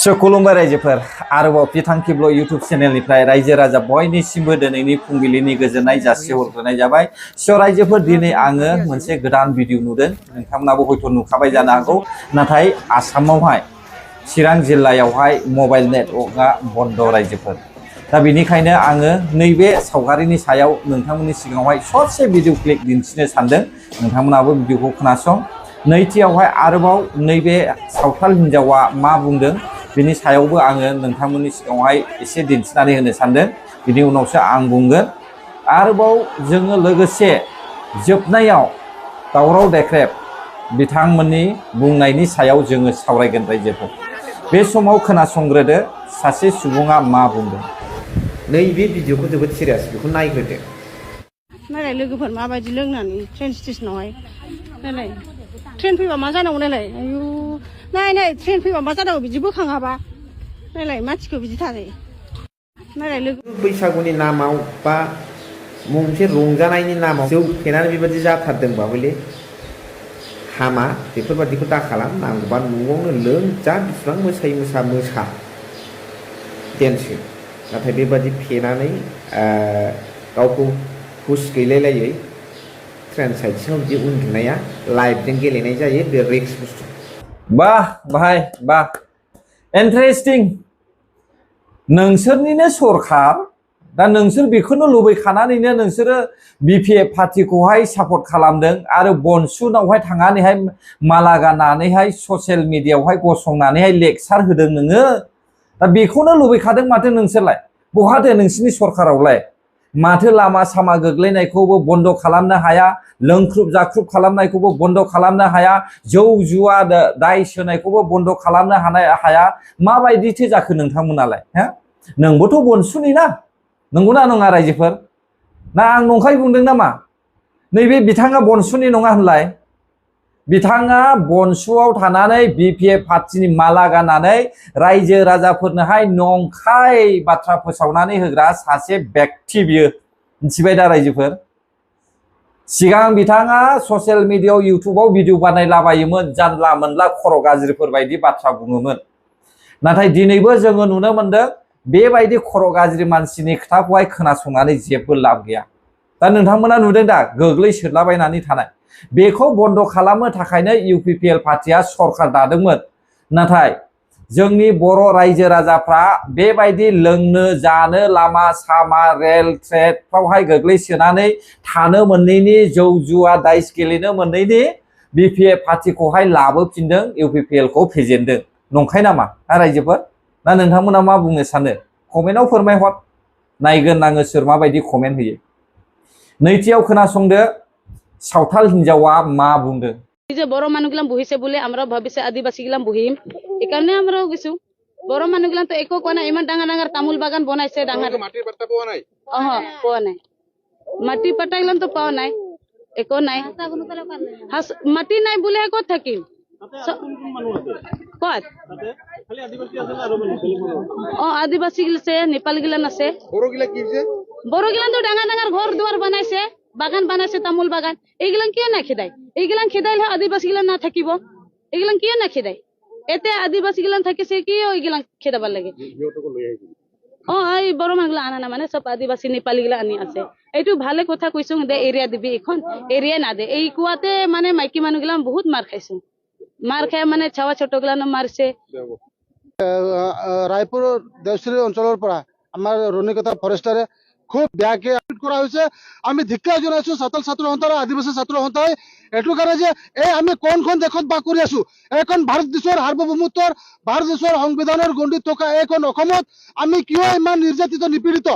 खुलुमबाय रायजोफोर आरोबाव बिथांखि ब्लग इउटुब चेनेलनिफ्राय रायजो राजा बयनिसिमबो दिनैनि फुंबिलिनि गोजोननाय जासिहरग्रोनाय जाबाय। स' रायजोफोर दिनै आङो मोनसे गोदान भिडिअ नुदों, नोंथांमोनाबो हयथ' नुखाबाय जानो हागौ। नाथाय आसामावहाय चिरां जिल्लायावहाय मबाइल नेटवर्कआ बन्द रायजोफोर। दा बेनिखायनो आङो नैबे सावगारिनि सायाव नोंथांमोननि सिगाङावहाय ससे भिडिअ क्लिप दिन्थिनो सानदों। नोंथांमोनाबो भिडिअखौ खोनासं। नैथियावहाय आरोबाव नैबे सावथाल हिन्जावा मा बुंदों बिनि सायावबो आङो नोंथांमोननि सिगाङावहाय एसे दिन्थिनानै होनो सानदों। बिनि उनावसो आं बुंगोन। आरोबाव जोङो लोगोसे जोबनायाव दावराव देख्रेब बिथांमोननि बुंनायनि सायाव जोङो सावरायगोन रायजोफोर। बे समाव खोनासंग्रोदो सासे सुबुङा मा बुंदों। नैबे भिडिअखौ जोबोद सिरियास, बेखौ नायग्रोदो। नायलाय लोगोफोर माबायदि लोंनानै ट्रेन स्टेशनावहाय नायलाय ट्रेन फैबा मा जानांगौ नायलाय। आयु नाय ट्रेन फैबा मा जानांगौ बिदि बोखाङाबा। नायलाय मानसिखौ बिदि थायो। नायलाय लोगो बैसागुनि नामाव बा मोनसे रंजानायनि नामाव जौ फेनानै बेबायदि जाथारदोंबा हले हामा। बेफोरबादिखौ दाखालाम। नांगौबा न'आवनो लों जा बिसिबां मोसायै मोसा देनसो। नाथाय बेबादि फेनानै गावखौ हुस गैलायलायै ट्रेन साइडसिङाव बिदि उन्दुनाया लाइफजों गेलेनाय जायो। बे रिक्स बुस्थु। बाह भाई बाह, इन्टारेस्टिं। नोंसोरनिनो सरखार, दा नोंसोर बेखौनो लुबैखानानैनो नोंसोरो बिपिएफ पार्टिखौहाय सापर्ट खालामदों आरो बनसुनावहाय थांनानैहाय माला गाननानैहाय ससियेल मिडियायावहाय गसंनानैहाय लेक्सार होदों नोङो। दा बेखौनो लुबैखादों माथो नोंसोरलाय। बहाथो नोंसिनि सरखारावलाय माथो लामा सामा गोग्लैनायखौबो बन्द खालामनो हाया, लोंख्रुब जाख्रुब खालामनायखौबो बन्द खालामनो हाया, जौ जुवा दाय सोनायखौबो बन्द खालामनो हाया। माबायदिथो जाखो नोंथांमोनालाय? हा, नोंबोथ' बनसुनि ना, नंगौना नङा रायजोफोर? ना आं नंखाय बुंदों नामा? नैबे बिथाङा बनसुनि नङा होनलाय? बिथाङा बनसुआव थानानै बिपिएफ पार्टिनि माला गाननानै रायजो राजाफोरनोहाय नंखाय बाथ्रा फोसावनानै होग्रा सासे व्यक्ति बियो। मिथिबाय दा रायजोफोर? सिगां बिथाङा ससियेल मिडियायाव इउटुबाव भिडिअ बानायलाबायोमोन, जानला मोनला खर' गाज्रिफोर बायदि बाथ्रा बुङोमोन। नाथाय दिनैबो जोङो नुनो मोनदों बेबायदि खर' गाज्रि मानसिनि खोथाखौहाय खोनासंनानै जेबो लाब गैया। दा नोंथांमोना नुदों दा गोग्लैसोलाबायनानै थानाय। बेखौ बन्द खालामनो थाखायनो इउपिपिएल पार्टिया सरखार दादोंमोन। नाथाय जोंनि बर' रायजो राजाफ्रा बेबायदि लोंनो जानो लामा सामा रेल ट्रेकफ्रावहाय गोग्लैसोनानै थानो मोनैनि, जौ जुवा दाइस गेलेनो मोनैनि बिपिएफ पार्टिखौहाय लाबोफिनदों, इउपिपिएलखौ फेजेनदों। नंखाय नामा रायजोफोर? ना नोंथांमोना मा बुंनो सानो? कमेन्टआव फोरमायहर। नायगोन आङो सोर माबायदि कमेन्ट होयो। नैथियाव खोनासंदो सावथाल हिन्जावा मा बुंदों। যে বড় মানুষগুলা বহিছে বলে আমরা ভাবিছে আদিবাসী গিলাম বহিম, একাৰণে আমরাও গেছো। বড় মানুষগুলা তো একো কোৱা নাই। ইমান ডাঙৰ ডাঙৰ তামোল বাগান বনাইছে। ডাঙৰ মাটিৰ পাট্টা পোৱা নাই? পোৱা নাই। মাটিৰ পাট্টা গিলাম তো পোৱা নাই, একো নাই। মাটি নাই বোলে ক'ত থাকিম? ক'ত? আদিবাসী গিলা আছে, নেপালী গিলা আছে। বড় গিলা তো ডাঙৰ ডাঙৰ ঘৰ দুৱাৰ বনাইছে, বাগান বনাইছে, তামোল বাগান। এইগিলান কিয় নাখেদায়? এইগিলান খেদাইলে আদিবাসী গিলান না থাকিব। এইগিলান কিয় নাখেদায়? এতে আদিবাসী গিলান থাকিছে, কিয় এইগিলান খেদাব লাগে? এই বড় মানুহগুলা আনা না, মানে সব আদিবাসী নেপালী গিলা আনি আছে। এইটো ভালে কথা কৈছো দে, এৰিয়া দিবি। এখন এৰিয়া না দে। এই কোৱাতে মানে মাইকী মানুহগুলা বহুত মাৰ খাইছো। মাৰ খাই মানে ছাৱা ছোট গিলানো মাৰিছে। রায়পুর দেওশ্রী অঞ্চলের পৰা আমাৰ রণিকতা ফরেস্টারে খুব বেয়াকে করা হয়েছে। আমি ধিক্কার জনাইছো সাঁওতাল ছাত্র সন্থাৰ, আদিবাসী ছাত্র সন্থাই। এইটো কাৰণে যে এই আমি কোনখন দেশত বাস কৰি আছো, এখন ভাৰত দেশৰ সাৰ্বভৌমত্বৰ, ভাৰত দেশৰ সংবিধানৰ গণ্ডিত থকা এইখন অসমত আমি কিয় ইমান নিৰ্যাতিত নিপীড়িত?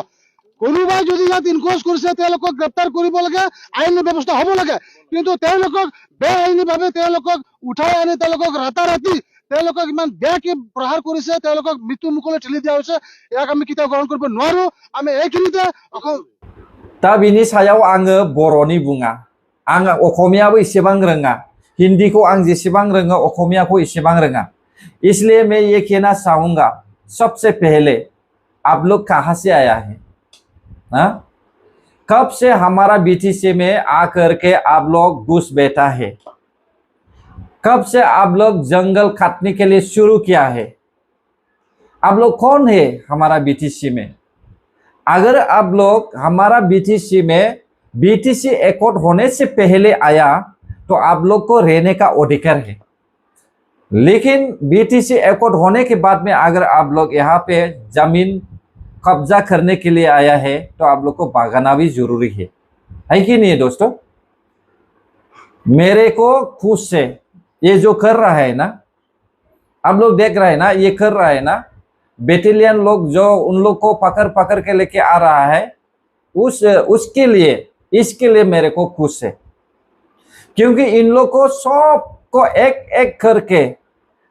কোনোবাই যদি ইয়াত ইনকোয়াজ কৰিছে তেওঁলোকক গ্ৰেপ্তাৰ কৰিব লাগে, আইনী ব্যৱস্থা হ'ব লাগে। কিন্তু তেওঁলোকক বেআইনীভাৱে তেওঁলোকক উঠাই আনি তেওঁলোকক ৰাতাৰাতি তেওঁলোকক ইমান বেয়াকে প্ৰহাৰ কৰিছে, তেওঁলোকক মৃত্যু মুখলৈ ঠেলি দিয়া হৈছে। ইয়াক আমি কেতিয়াও গ্ৰহণ কৰিব নোৱাৰো। আমি এইখিনিতে दा बिनि सायाव आङो बर'नि बुङा। आं अखमियाबो एसेबां रोङा, हिंदीखौ आं जेसेबां रोङो अखमियाखौ एसेबां रोङा। इसलिए मैं ये कहना चाहूँगा, सबसे पहले आप लोग कहाँ से आया है? हाँ, कब से हमारा बीटीसी में आकर के आप लोग घुस बैठा है? कब से आप लोग जंगल काटने के लिए शुरू किया है? आप लोग कौन है हमारा बीटीसी में? अगर आप लोग हमारा बीटीसी में बीटीसी एकॉर्ड होने से पहले आया तो आप लोग को रहने का अधिकार है, लेकिन बीटीसी एकॉर्ड होने के बाद में अगर आप लोग यहाँ पे जमीन कब्जा करने के लिए आया है तो आप लोग को भागना भी जरूरी है कि नहीं दोस्तों? मेरे को खुद से ये जो कर रहा है ना, आप लोग देख रहे हैं ना, ये कर रहा है ना, बेटेलियन लोग जो उन लोग को पकड़ पकड़ के लेके आ रहा है, उसके लिए इसके लिए मेरे को खुश है, क्योंकि इन लोग को सबको एक एक करके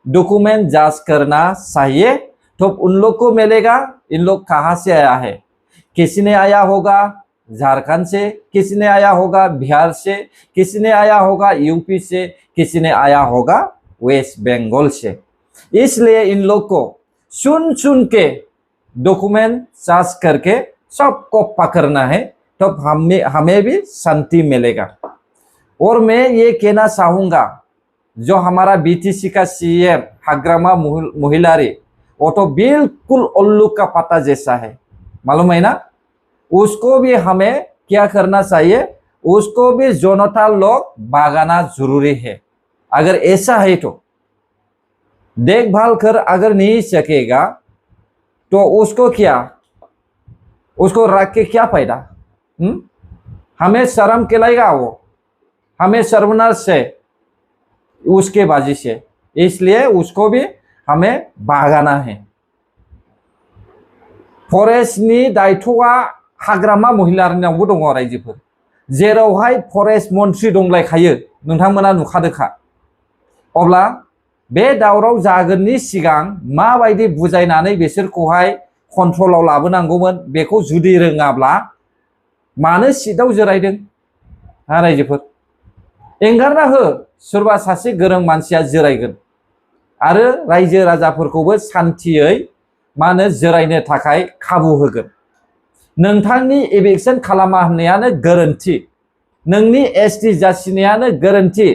डॉक्यूमेंट जांच करना चाहिए, तो उन लोग को मिलेगा इन लोग कहाँ से आया है। किसी ने आया होगा झारखंड से, किसी ने आया होगा बिहार से, किसी ने आया होगा यूपी से, किसी ने आया होगा वेस्ट बंगाल से। इसलिए इन लोग को सुन सुन के डॉक्यूमेंट जांच करके सबको पकड़ना है, तो हमें भी शांति मिलेगा। और मैं ये कहना चाहूंगा, जो हमारा बीटीसी का सीएम हाग्रामा महिलारी, वो तो बिल्कुल उल्लू का पत्ता जैसा है, मालूम है ना? उसको भी हमें क्या करना चाहिए, उसको भी जनता लोग भागाना जरूरी है। अगर ऐसा है तो देखभाल कर अगर नहीं सकेगा तो उसको क्या, उसको रख के क्या फायदा? हमें शर्म खिलाएगा वो, हमें सर्वनाश से उसके बाजी से, इसलिए उसको भी हमें भागाना है। फरेस्टनि दायित्वआ हाग्रामा महिलारिनावबो दङ रायजोफोर, जेरावहाय फरेस्ट मन्त्रि दंलायखायो, नोंथांमोना नुखादोखा। अब्ला बे दावराव जागोननि सिगां माबायदि बुजायनानै बिसोरखौहाय कन्ट्रलाव लाबोनांगौमोन, बेखौ जुदि रोङाब्ला मानो सिटआव जिरायदों रायजोफोर? एंगारना हो, सोरबा सासे गोरों मानसिया जिरायगोन आरो रायजो राजाफोरखौबो शान्तियै जिरायनो थाखाय खाबु होगोन। नोंथांनि इभिक्सन खालामा होननायानो गोरोन्थि, नोंनि एसटि जासिनायानो गोरोन्थि,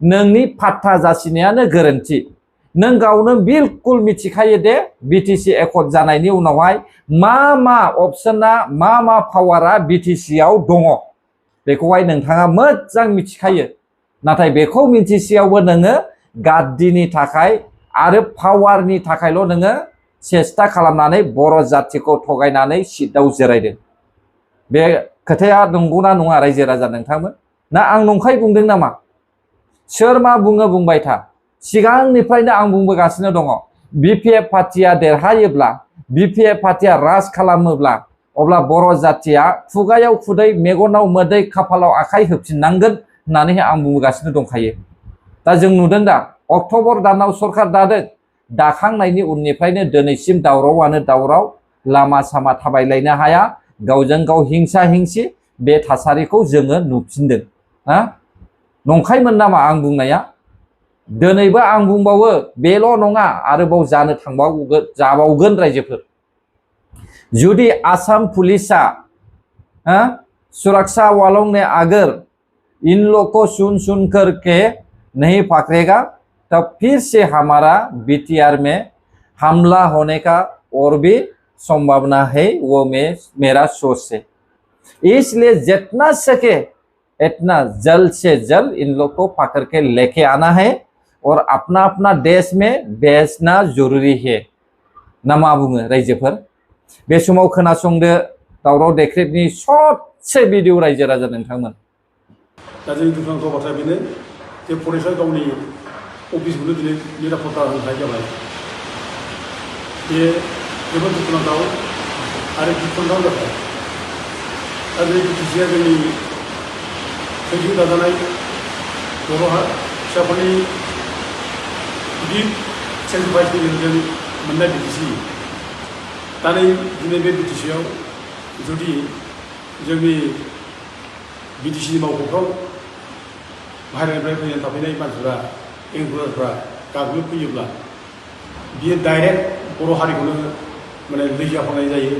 नोंनि पाट्टा जासिनायानो गोरोन्थि। नों गावनो बिल्कुल मिथिखायो दे बीटीसी एकॉर्ड जानायनि उनावहाय मा अपशना मा पावारा बीटीसी आव दङ, बेखौहाय नोंथाङा मोजां मिथिखायो। नाथाय बेखौ मिथिसेयावबो नोङो गाद्दिनि थाखाय आरो पावारनि थाखायल' नोङो सेस्था खालामनानै बर' जातिखौ थगायनानै सिटआव जिरायदों। बे खोथाया नंगौना नङा रायजो राजा नोंथांमोन? ना आं नंखाय बुंदों नामा? सोर मा बुङो बुंबाय था। सिगांनिफ्रायनो आं बुंबोगासिनो दङ, बिपिएफ पार्टिया देरहायोब्ला, बिपिएफ पार्टिया राज खालामोब्ला, अब्ला बर' जातिया खुगायाव खुदै, मेगनाव मोदै, खाफालाव आखाइ होफिननांगोन होननानै आं बुंबोगासिनो दंखायो। दा जों नुदों दा अक्ट'बर दानाव सरखार दादों, दाखांनायनि उननिफ्रायनो दिनैसिम दावरावआनो दावराव, लामा सामा थाबायलायनो हाया, गावजों गाव हिंसा हिंसि, बे थासारिखौ जोङो नुफिनदों। नंखायमोन नामा आं बुंनाया? दिनैबो आं बुंबावो, बेल' नङा, आरोबाव जाबावगोन रायजोफोर। जुदि आसाम पुलिसा सुरक्षा वालों ने अगर इन लोग को सुन करके नहीं पकड़ेगा, तब फिर से हमारा बीटीआर में हमला होने का और भी संभावना है, वो मेरा सोच है। इसलिए जितना सके इतना जल्द से जल्द इन लोग को पकड़ के लेके आना है और अपना अपना देश में भेजना जरूरी है ना मा बुङो रायजोफोर? बे समाव खोनासंदो दावराव देख्रेबनि ससे भिडिअ रायजो राजा नोंथांमोन। दा जोंनि दुखुनांथाव बाथ्राया बेनो जे फरेस्टआ गावनि अफिसखौनो दिनै निरापत्ता होनो हायै जाबाय। बे जोबोद दुखुनांथाव आरो गिख्रंथाव जाबाय। दा बे बिटिसिआ जोंनि सोरजिनो नाजानाय बर' फिसाफोरनि गिदिर सेक्रिफाइसनि गेजेरजों मोननाय बिटिसि। दा दिनै बे बिटिसिआव जुदि जोंनि बिटिसिनि मावख'फ्राव बाहेरानिफ्राय फैनानै थाफैनाय मानसिफ्रा एंगुलारफ्रा गाग्लोबफैयोब्ला बियो डाइरेक्ट बर' हारिखौनो लैजा होनाय जायो,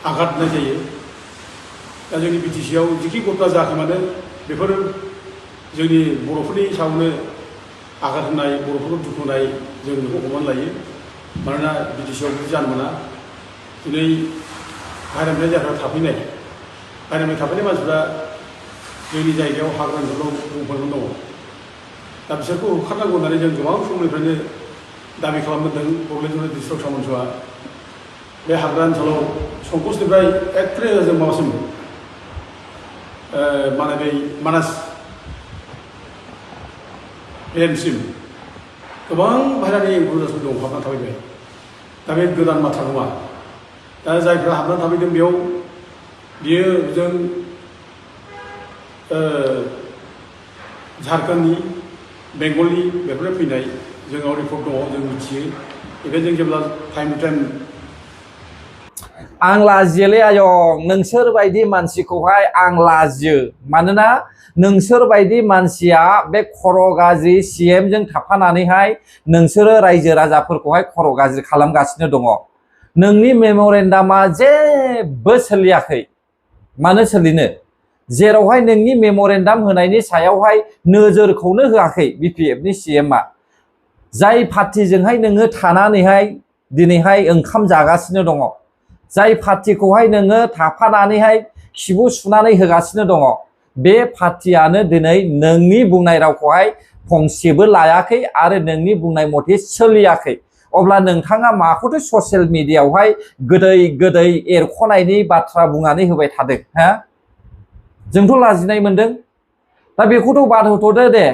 आघात होनाय जायो। दा जोंनि बिटिसिआव जिखि घटना जायाखै मानो बेफोर जोंनि बर'फोरनि सायावनो आघात होनाय, बर'फोरखौ दुखु होनाय जों बेखौ हमनानै लायो मानोना बिटिसिआव बिदि जानो मोना दिनै बाहेरानिफ्राय जायफ्रा थाफैनाय बाहेरानिफ्राय थाफैनाय मानसिफ्रा जोंनि जायगायाव हाग्रा ओनसोलाव बुंफबनानै दङ दा बिसोरखौ होखारनांगौ होननानै जों गोबां समनिफ्रायनो दाबि खालामबोदों बड'लेण्ड डिस्ट्रिक्ट सामन्सआ बे हाग्रा ओनसोलाव संकसनिफ्राय एखे जों माबासिम माने बै मानास प्लेनसिम गोबां बाहेरानि एंगुरफोर दं हाबनानै थाफैबाय दा बे गोदान बाथ्रा नङा दा जायफ्रा हाबनानै थाफैदों बियो जों झारखन्डनि बेंगलनि बेफोरनिफ्राय फैनाय जोंनाव रिपर्ट दङ जों मिथियो बेखायनो जों जेब्ला टाइम टु टाइम आं लाजियोलै आयं नोंसोर बायदि मानसिखौहाय आं लाजियो मानोना नोंसोर बायदि मानसिया बे खर' गाज्रि CM जों थाफानानैहाय नोंसोरो रायजो राजाफोरखौहाय खर' गाज्रि खालामगासिनो दङ नोंनि मेम'रेन्डामा जेबो सोलियाखै मानो सोलिनो जेरावहाय नोंनि मेम'रेन्डाम होनायनि सायावहाय नोजोरखौनो होआखै BPFनि CMआ जाय पार्टिजोंहाय नोङो थानानैहाय दिनैहाय ओंखाम जागासिनो दङ जाय पार्टिखौहाय नोङो थाफानानैहाय खिबु सुनानै होगासिनो दङ बे पार्टियानो दिनै नोंनि बुंनाय रावखौहाय फंसेबो लायाखै आरो नोंनि बुंनाय मथे सोलियाखै अब्ला नोंथाङा माखौथो ससियेल मिडियायावहाय गोदै गोदै एरख'नायनि बाथ्रा बुंनानै होबाय थादों हा जोंथ' लाजिनाय मोनदों दा बेखौथ' बाद होथ'दो दे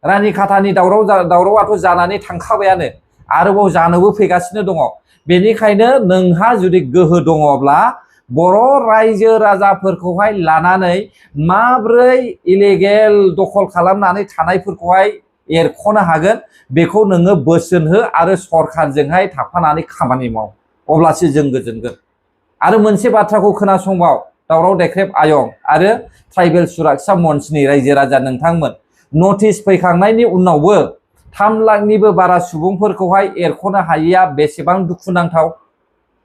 रानि खाथानि दावरावाथ' जानानै थांखाबायानो आरोबाव जानोबो फैगासिनो दङ बेनिखायनो नोंहा जुदि गोहो दङब्ला बर' रायजो राजाफोरखौहाय लानानै माब्रै इलिगेल दखल खालामनानै थानायफोरखौहाय एरख'नो हागोन बेखौ नोङो बोसोन हो आरो सरखारजोंहाय थाफानानै खामानि माव अब्लासो जों गोजोनगोन आरो मोनसे बाथ्राखौ खोनासंबाव दावराव देख्रेब आयं आरो ट्राइबेल सुरक्षा मन्चनि रायजो राजा नोंथांमोन नटिस फैखांनायनि उनावबो 3 लाखनिबो बारा सुबुंफोरखौहाय एरख'नो हायैया बेसेबां दुखुनांथाव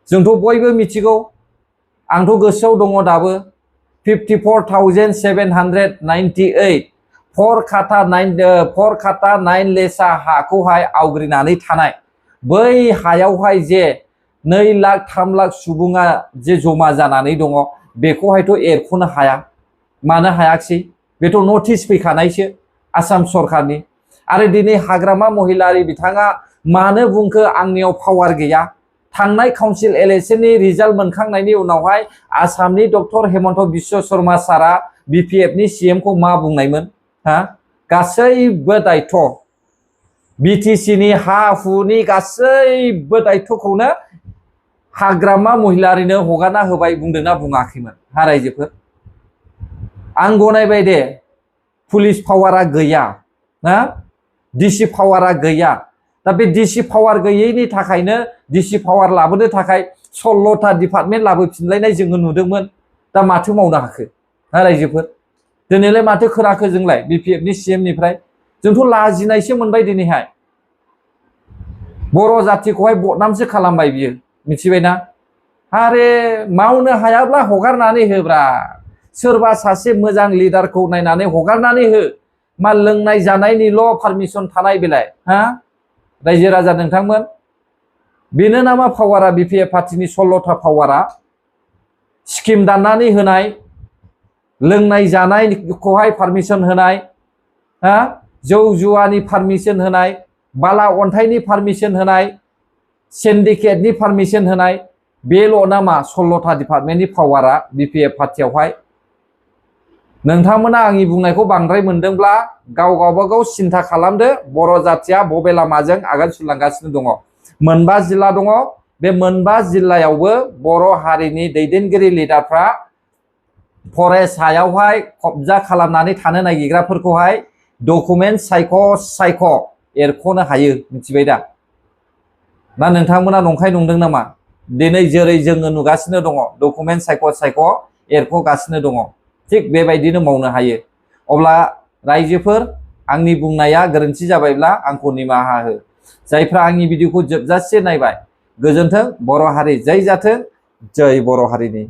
जोंथ' बयबो मिथिगौ आंथ' गोसोआव दङ दाबो 54,798 4 काटा 9 लेसा हाखौहाय आवग्रिनानै थानाय बै हायावहाय जे 2 लाख 3 लाख सुबुङा जे जमा जानानै दङ बेखौहायथ' एरख'नो हाया मानो हायाखिसै बेथ' नटिस फैखानायसो आसाम सरखारनि आरो दिनै हाग्रामा महिलारि बिथाङा मानो बुंखो आंनियाव पावार गैया थांनाय काउन्सिल इलेक्शननि रिजाल्ट मोनखांनायनि उनावहाय आसामनि डक्टर हेमन्त बिश्व शर्मा सारा BPFनि CMखौ मा बुंनायमोन हा गासैबो दायथ' BTCनि हा हुनि गासैबो दायथ'खौनो हाग्रामा महिलारिनो हगारना होबाय बुंदोंना बुङाखैमोन हा रायजोफोर आं गनायबाय दे पुलिस पावारा गैया ना DC पावारा गैया दा बे DC पावार गैयैनि थाखायनो DC पावार लाबोनो थाखाय 16टा डिपार्टमेन्ट लाबोफिनलायनाय जोङो नुदोंमोन दा माथो मावनो हाखो हा रायजोफोर दिनैलाय माथो खोनाखो जोंलाय BPFनि CMनिफ्राय जोंथ' लाजिनायसो मोनबाय दिनैहाय बर' जातिखौहाय बदनामसो खालामबाय बियो मिथिबायना आरे मावनो हायाब्ला हगारनानै होब्रा सोरबा सासे मोजां लिडारखौ नायनानै हगारनानै हो मा लोंनाय जानायनिल' पारमिसन थानाय बेलाय हा रायजो राजा नोंथांमोन बेनो नामा पावारा BPF पार्टिनि 16टा पावारा स्किम दाननानै होनाय लोंनाय जानायखौहाय पारमिसन होनाय हा जौ जुवानि पारमिसन होनाय बाला अन्थाइनि पारमिसन होनाय सिन्डिकेटनि पारमिसन होनाय बेल' नामा 16टा डिपार्टमेन्टनि पावारा BPF पार्टियावहाय नोंथांमोना आंनि बुंनायखौ बांद्राय मोनदोंब्ला गावबागाव सिन्था खालामदो बर' जातिया बबे लामाजों आगान सुरलांगासिनो दङ मोनबा जिल्ला दङ बे मोनबा जिल्लायावबो बर' हारिनि दैदेनगिरि लिडारफ्रा फरेस्ट हायावहाय कब्जा खालामनानै थानो नागिरग्राफोरखौहाय डकुमेन्ट सायख' एरख'नो हायो मिथिबाय दा ना नोंथांमोना नंखाय नंदों नामा दिनै जेरै जोङो नुगासिनो दङ डकुमेन्ट सायख' एरख'गासिनो दङ थिग बेबायदिनो मावनो हायो अब्ला रायजोफोर आंनि बुंनाया गोरोन्थि जाबायब्ला आंखौ निमाहा हो जायफ्रा आंनि भिडिअखौ जोबजासे नायबाय गोजोन्थों बर' हारि जै जाथों जै बर' हारिनि